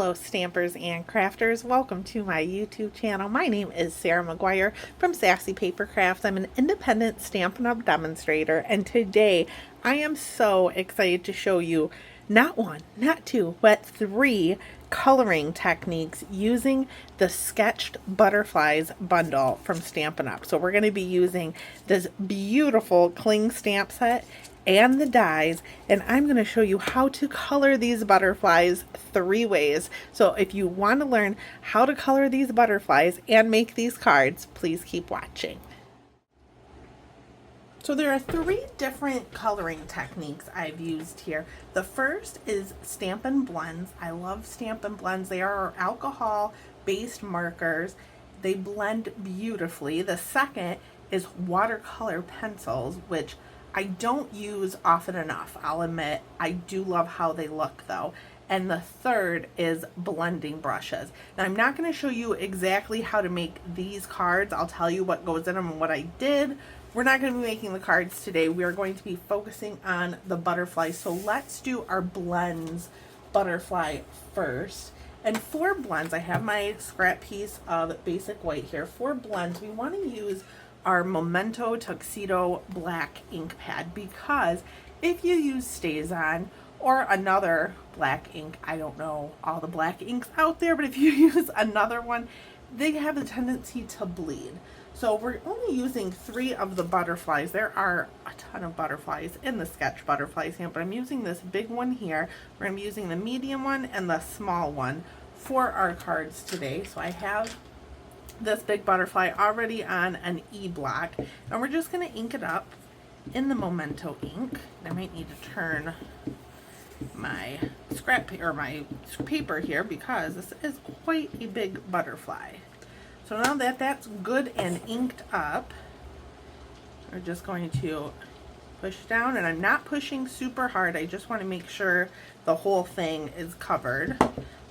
Hello stampers and crafters, welcome to my YouTube channel. My name is Sarah McGuire from Sassy Paper Crafts. I'm an independent Stampin' Up! Demonstrator, and today I am so excited to show you not one, not two, but three coloring techniques using the Sketched Butterflies bundle from Stampin' Up! So we're going to be using this beautiful cling stamp set and the dies, and I'm going to show you how to color these butterflies three ways. So if you want to learn how to color these butterflies and make these cards, please keep watching. So there are three different coloring techniques I've used here. The first is Stampin Blends. I love Stampin Blends. They are alcohol based markers. They blend beautifully. The second is Watercolor Pencils, which I don't use often enough, I'll admit. I do love how they look though. And the third is blending brushes. Now I'm not going to show you exactly how to make these cards. I'll tell you what goes in them and what I did. We're not going to be making the cards today. We are going to be focusing on the butterflies. So let's do our blends butterfly first. And for blends, I have my scrap piece of basic white here. For blends, we want to use our Memento Tuxedo black ink pad, because if you use StazOn or another black ink, I don't know all the black inks out there, but if you use another one, they have a tendency to bleed. So we're only using three of the butterflies. There are a ton of butterflies in the Sketch Butterflies here, but I'm using this big one here. We're going to be using the medium one and the small one for our cards today. So I have this big butterfly already on an E-block, and we're just going to ink it up in the Memento ink. I might need to turn my scrap or my paper here because this is quite a big butterfly. So now that that's good and inked up, we're just going to push down, and I'm not pushing super hard. I just want to make sure the whole thing is covered.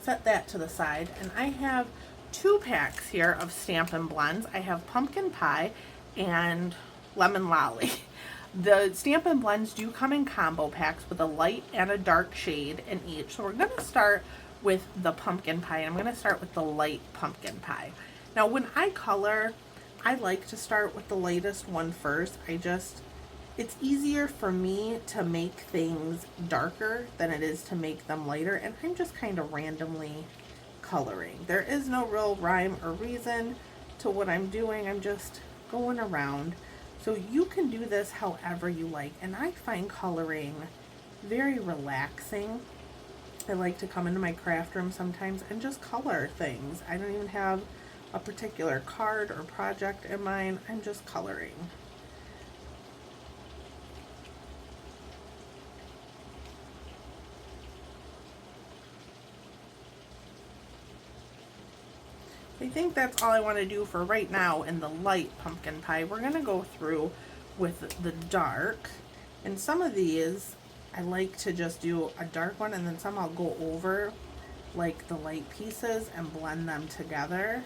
Set that to the side, and I have two packs here of Stampin' Blends. I have Pumpkin Pie and Lemon Lolly. The Stampin' Blends do come in combo packs with a light and a dark shade in each. So we're going to start with the Pumpkin Pie. I'm going to start with the light Pumpkin Pie. Now when I color, I like to start with the lightest one first. It's easier for me to make things darker than it is to make them lighter, and I'm just kind of randomly coloring. There is no real rhyme or reason to what I'm doing. I'm just going around. So you can do this however you like, and I find coloring very relaxing. I like to come into my craft room sometimes and just color things. I don't even have a particular card or project in mind. I'm just coloring. I think that's all I want to do for right now in the light Pumpkin Pie. We're going to go through with the dark, and some of these I like to just do a dark one, and then some I'll go over like the light pieces and blend them together,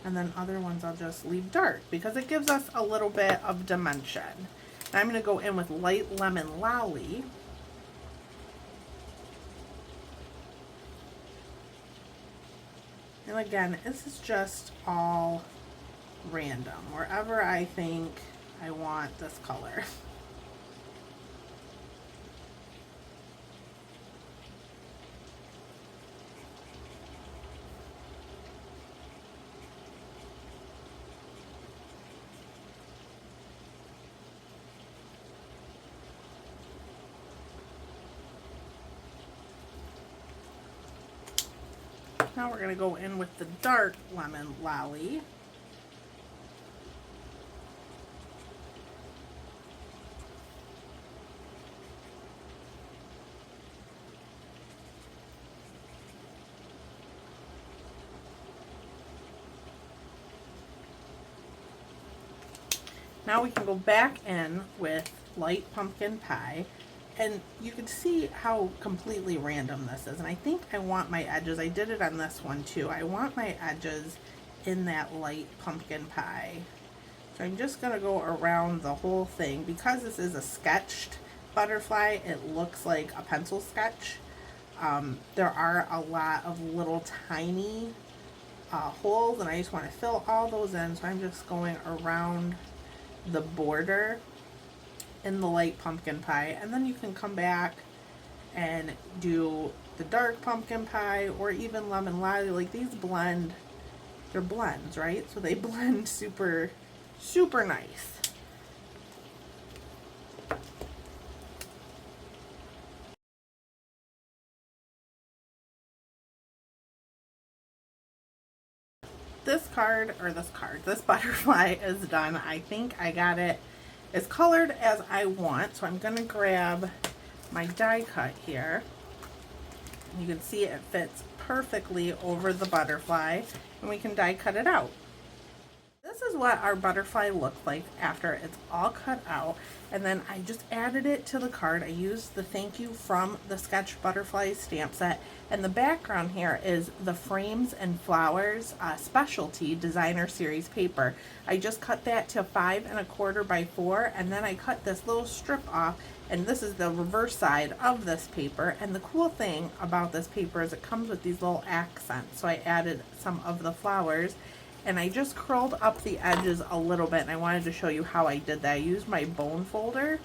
and then other ones I'll just leave dark because it gives us a little bit of dimension. Now I'm going to go in with light Lemon Lolly. And again, this is just all random, wherever I think I want this color. Now we're going to go in with the dark Lemon Lolly. Now we can go back in with light Pumpkin Pie. And you can see how completely random this is. And I think I want my edges, I did it on this one too, I want my edges in that light Pumpkin Pie. So I'm just going to go around the whole thing. Because this is a sketched butterfly, it looks like a pencil sketch. There are a lot of little tiny holes, and I just want to fill all those in. So I'm just going around the border in the light pumpkin pie, and then you can come back and do the dark pumpkin pie or even lemon lolly. Like these blend, they're blends, right? So they blend super, super nice. This butterfly is done. I think I got it as colored as I want. So I'm gonna grab my die cut here. You can see it fits perfectly over the butterfly, and we can die cut it out. This is what our butterfly looks like after it's all cut out, and then I just added it to the card. I used the thank you from the Sketch Butterfly stamp set, and the background here is the Frames and Flowers specialty designer series paper. I just cut that to 5 1/4 by 4, and then I cut this little strip off, and this is the reverse side of this paper. And the cool thing about this paper is it comes with these little accents. So I added some of the flowers, and I just curled up the edges a little bit, and I wanted to show you how I did that. I used my bone folder,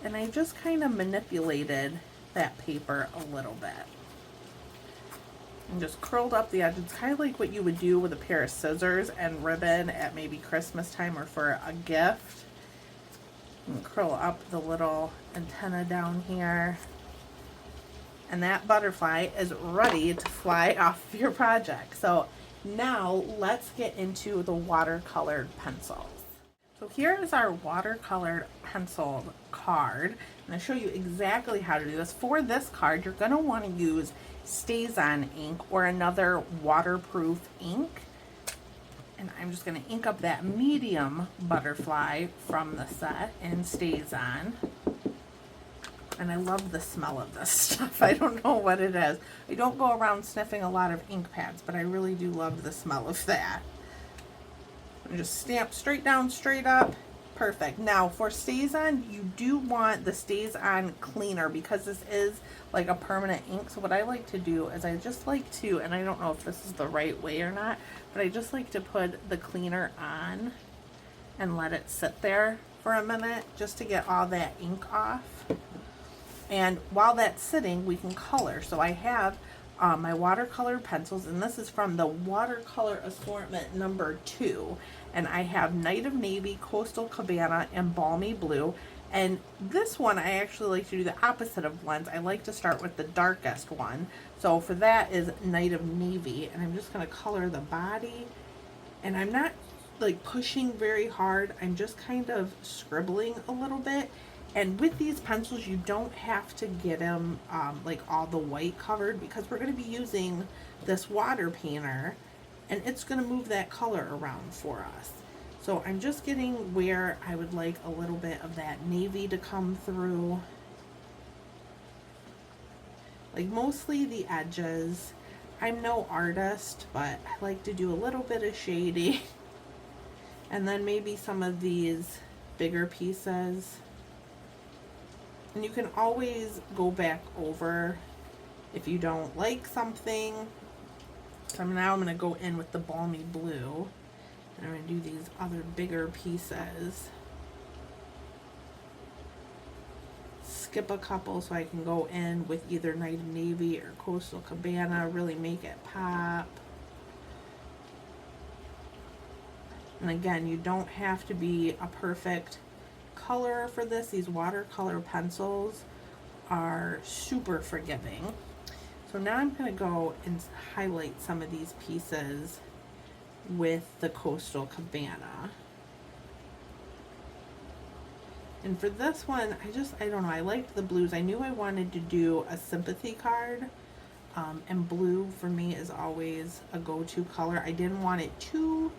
and I just kind of manipulated that paper a little bit. And just curled up the edges, kind of like what you would do with a pair of scissors and ribbon at maybe Christmas time or for a gift. And curl up the little antenna down here. And that butterfly is ready to fly off your project. So now let's get into the watercolored pencils. So here is our watercolored pencil card. I'm going to show you exactly how to do this. For this card, you're going to want to use StazOn ink or another waterproof ink. And I'm just going to ink up that medium butterfly from the set in StazOn. And I love the smell of this stuff. I don't know what it is. I don't go around sniffing a lot of ink pads, but I really do love the smell of that. And just stamp straight down, straight up. Perfect. Now for StazOn, you do want the StazOn cleaner because this is like a permanent ink. So what I like to do is I just like to, and I don't know if this is the right way or not, but I just like to put the cleaner on and let it sit there for a minute just to get all that ink off. And while that's sitting, we can color. So I have my watercolor pencils, and this is from the watercolor assortment number 2. And I have Night of Navy, Coastal Cabana, and Balmy Blue. And this one, I actually like to do the opposite of blends. I like to start with the darkest one. So for that is Night of Navy. And I'm just going to color the body. And I'm not like pushing very hard. I'm just kind of scribbling a little bit. And with these pencils, you don't have to get them like all the white covered because we're going to be using this water painter and it's going to move that color around for us. So I'm just getting where I would like a little bit of that navy to come through. Like mostly the edges. I'm no artist, but I like to do a little bit of shading. And then maybe some of these bigger pieces. And you can always go back over if you don't like something. So now I'm going to go in with the Balmy Blue. And I'm going to do these other bigger pieces. Skip a couple so I can go in with either Night of Navy or Coastal Cabana. Really make it pop. And again, you don't have to be a perfect color for this. These watercolor pencils are super forgiving. So now I'm going to go and highlight some of these pieces with the Coastal Cabana. And for this one, I don't know, I liked the blues. I knew I wanted to do a sympathy card, and blue for me is always a go-to color. I didn't want it too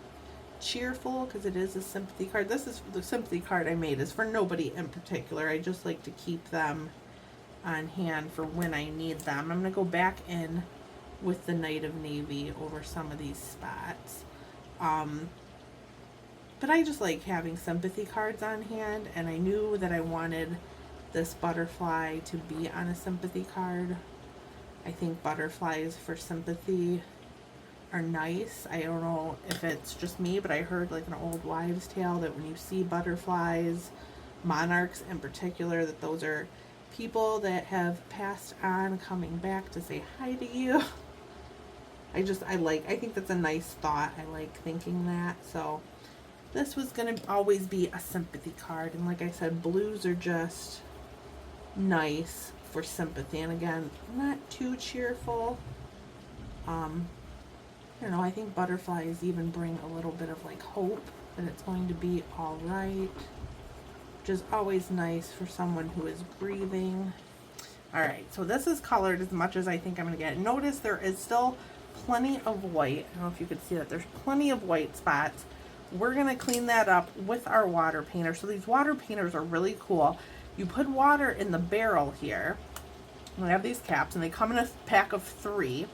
cheerful because it is a sympathy card. This is the sympathy card I made is for nobody in particular. I just like to keep them on hand for when I need them. I'm going to go back in with the Night of Navy over some of these spots. But I just like having sympathy cards on hand, and I knew that I wanted this butterfly to be on a sympathy card. I think butterflies for sympathy are nice. I don't know if it's just me, but I heard like an old wives' tale that when you see butterflies, monarchs in particular, that those are people that have passed on coming back to say hi to you. I think that's a nice thought. I like thinking that. So this was going to always be a sympathy card. And like I said, blues are just nice for sympathy. And again, not too cheerful. I don't know, I think butterflies even bring a little bit of like hope that it's going to be all right, which is always nice for someone who is grieving. All right, so this is colored as much as I think I'm going to get. Notice there is still plenty of white. I don't know if you could see that. There's plenty of white spots. We're going to clean that up with our water painter. So these water painters are really cool. You put water in the barrel here. I have these caps, and they come in a pack of 3.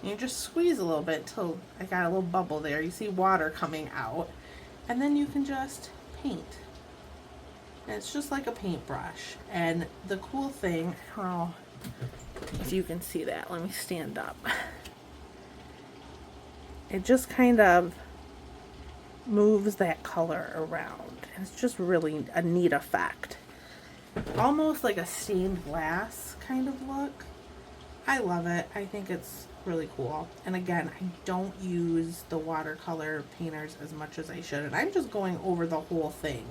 And you just squeeze a little bit till I got a little bubble there. You see water coming out. And then you can just paint. And it's just like a paintbrush. And the cool thing, I don't know if you can see that. Let me stand up. It just kind of moves that color around. And it's just really a neat effect. Almost like a stained glass kind of look. I love it. I think it's really cool. And again, I don't use the watercolor painters as much as I should. And I'm just going over the whole thing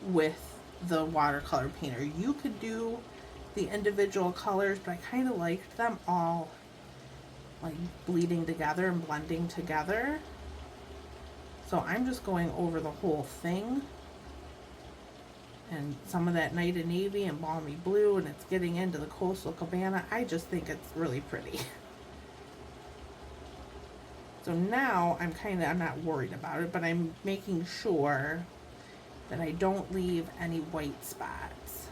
with the watercolor painter. You could do the individual colors, but I kind of liked them all like bleeding together and blending together. So I'm just going over the whole thing. And some of that Night of Navy and Balmy Blue, and it's getting into the Coastal Cabana. I just think it's really pretty. So now I'm not worried about it, but I'm making sure that I don't leave any white spots.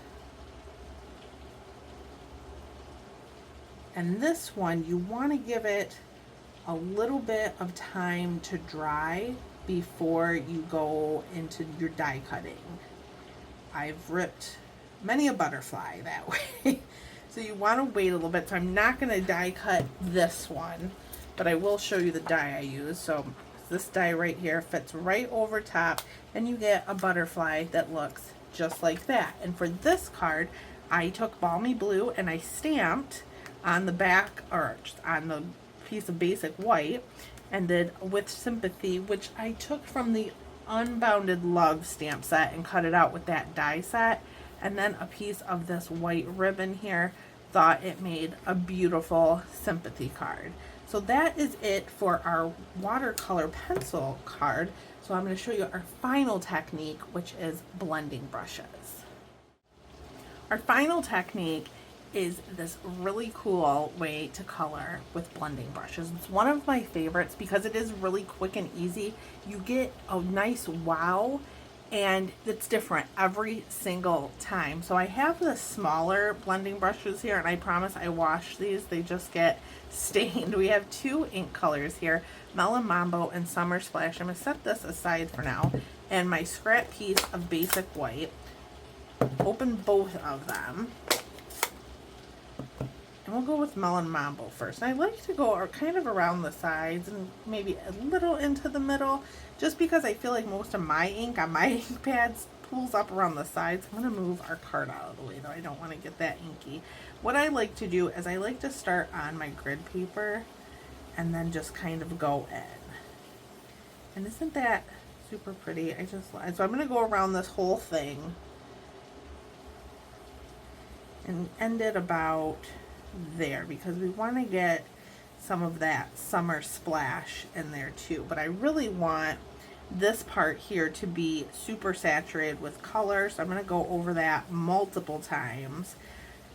And this one, you want to give it a little bit of time to dry before you go into your die cutting. I've ripped many a butterfly that way. So you want to wait a little bit. So I'm not going to die cut this one, but I will show you the die I use. So this die right here fits right over top, and you get a butterfly that looks just like that. And for this card, I took Balmy Blue and I stamped on the back, or just on the piece of basic white, and did With Sympathy, which I took from the Unbounded Love stamp set and cut it out with that die set, and then a piece of this white ribbon here. Thought it made a beautiful sympathy card. So that is it for our watercolor pencil card. So I'm going to show you our final technique, which is blending brushes. Our final technique is this really cool way to color with blending brushes. It's one of my favorites because it is really quick and easy. You get a nice wow, and it's different every single time. So I have the smaller blending brushes here, and I promise I wash these. They just get stained. We have 2 ink colors here, Melon Mambo and Summer Splash. I'm going to set this aside for now, and my scrap piece of basic white. Open both of them. And we'll go with Melon Mambo first. And I like to go kind of around the sides and maybe a little into the middle, just because I feel like most of my ink on my ink pads pulls up around the sides. I'm going to move our card out of the way, though. I don't want to get that inky. What I like to do is I like to start on my grid paper and then just kind of go in. And isn't that super pretty? So I'm going to go around this whole thing and end it about there, because we want to get some of that summer splash in there too. But I really want this part here to be super saturated with color, so I'm going to go over that multiple times.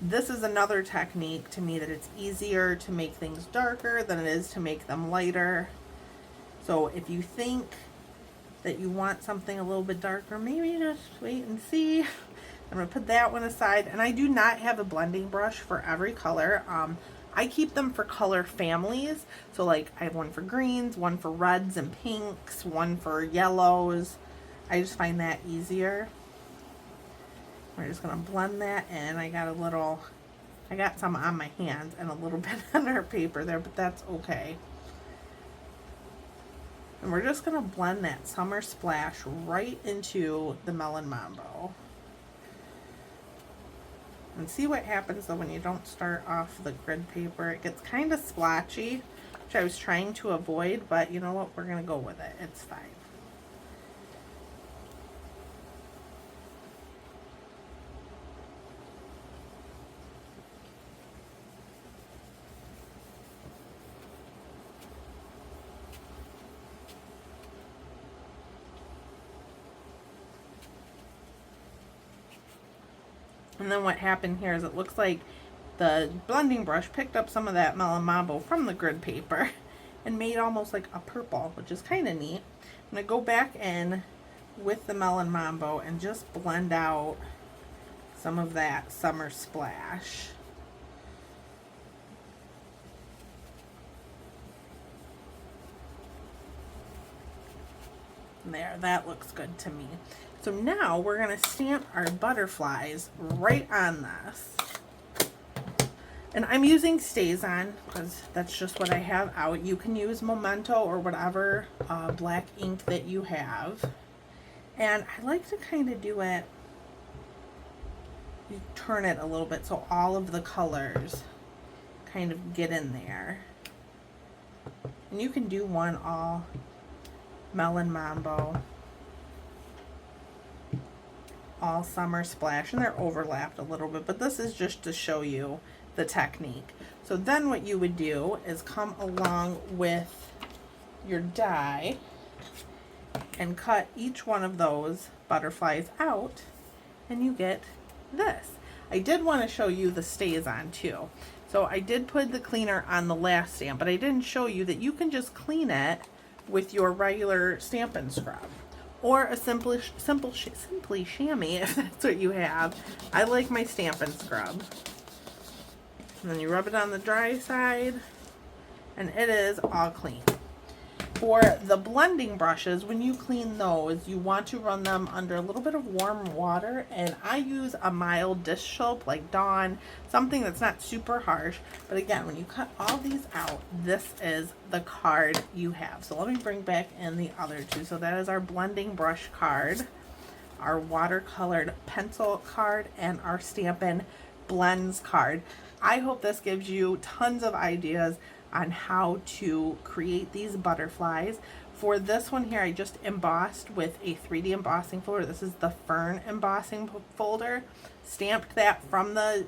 This is another technique to me that it's easier to make things darker than it is to make them lighter. So if you think that you want something a little bit darker, maybe just wait and see. I'm going to put that one aside, and I do not have a blending brush for every color. I keep them for color families. So like I have one for greens, one for reds and pinks, one for yellows. I just find that easier. We're just going to blend that in. I got a little I got some on my hands and a little bit on our paper there, but that's okay. And we're just gonna blend that Summer Splash right into the Melon Mambo. And see what happens though when you don't start off the grid paper. It gets kind of splotchy, which I was trying to avoid, but you know what? We're gonna go with it. It's fine. And then what happened here is it looks like the blending brush picked up some of that Melon Mambo from the grid paper and made almost like a purple, which is kind of neat. I'm going to go back in with the Melon Mambo and just blend out some of that Summer Splash. There, that looks good to me. So now we're going to stamp our butterflies right on this. And I'm using StazOn because that's just what I have out. You can use Memento or whatever black ink that you have. And I like to kind of do it, you turn it a little bit so all of the colors kind of get in there. And you can do one all Melon Mambo, all Summer Splash, and they're overlapped a little bit, but this is just to show you the technique. So then what you would do is come along with your die and cut each one of those butterflies out, and you get this. I did want to show you the StazOn too. So I did put the cleaner on the last stamp, but I didn't show you that you can just clean it with your regular Stampin' Scrub or a simply chamois if that's what you have. I like my Stampin' Scrub. And then you rub it on the dry side and it is all clean. For the blending brushes, when you clean those, you want to run them under a little bit of warm water, and I use a mild dish soap like Dawn, something that's not super harsh. But again, when you cut all these out, this is the card you have. So let me bring back in the other two. So that is our blending brush card, our watercolored pencil card, and our Stampin' Blends card. I hope this gives you tons of ideas on how to create these butterflies. For this one here, I just embossed with a 3D embossing folder. This is the Fern embossing folder. Stamped that from the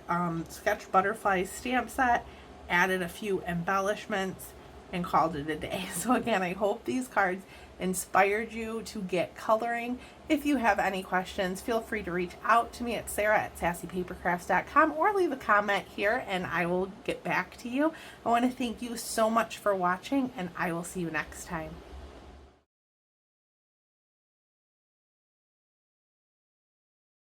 Sketch Butterflies stamp set, added a few embellishments, and called it a day. So again, I hope these cards inspired you to get coloring. If you have any questions, feel free to reach out to me at sarah@sassypapercrafts.com or leave a comment here and I will get back to you. I want to thank you so much for watching, and I will see you next time.